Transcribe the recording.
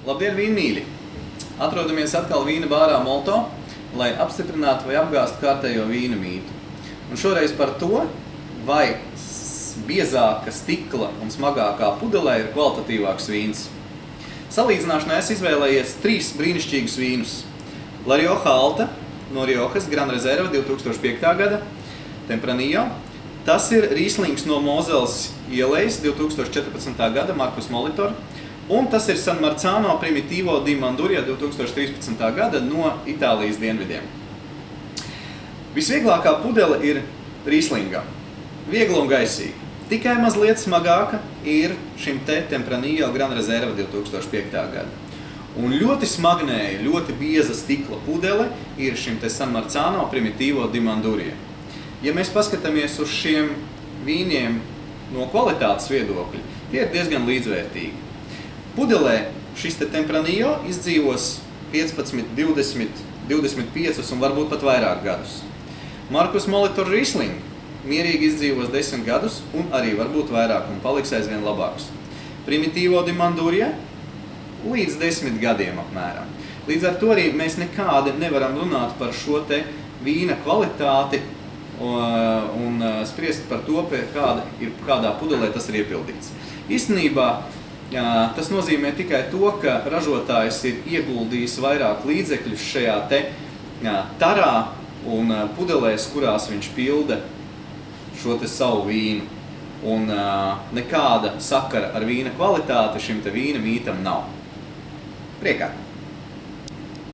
Labdien, vīnmīļi! Atrodamies atkal vīna bārā Molto, lai apstiprinātu vai apgāstu kārtējo vīna mītu. Un šoreiz par to, vai biezāka stikla un smagākā pudelē ir kvalitatīvāks vīns. Salīdzināšanai es izvēlējies 3 brīnišķīgus vīnus. La Rioja Alta no Riojas, Gran Reserva 2005. Gada, Tempranillo. Tas ir Rieslings no Mozeles ielejas 2014. gada, Marcus Molitor. Un tas ir San Marzano Primitivo di Manduria 2013. gada no Itālijas dienvidiem. Visvieglākā pudele ir Rieslingā. Viegla un gaisīga. Tikai mazliet smagāka ir šim te Tempranillo Gran Reserva 2005. gada. Un ļoti smagnēja, ļoti bieza stikla pudele ir šim te San Marzano Primitivo di Manduria. Ja mēs paskatāmies uz šiem vīniem no kvalitātes viedokļa, tie ir diezgan līdzvērtīgi. Pudelē šis te Tempranillo izdzīvos 15, 20, 25 un varbūt pat vairāk gadus. Marcus Molitor Riesling mierīgi izdzīvos 10 gadus un arī varbūt vairāk un paliks aizvien labāks. Primitivo di Manduria līdz 10 gadiem apmēram. Līdz ar to arī mēs nekādi nevaram runāt par šo te vīna kvalitāti un spriest par to, kādā pudelē tas ir iepildīts. Īstenībā tas nozīmē tikai to, ka ražotājs ir ieguldījis vairāk līdzekļus šajā te tarā un pudelēs, kurās viņš pilda šo te savu vīnu. Un nekāda sakara ar vīna kvalitāti šim te vīna mītam nav. Priekā!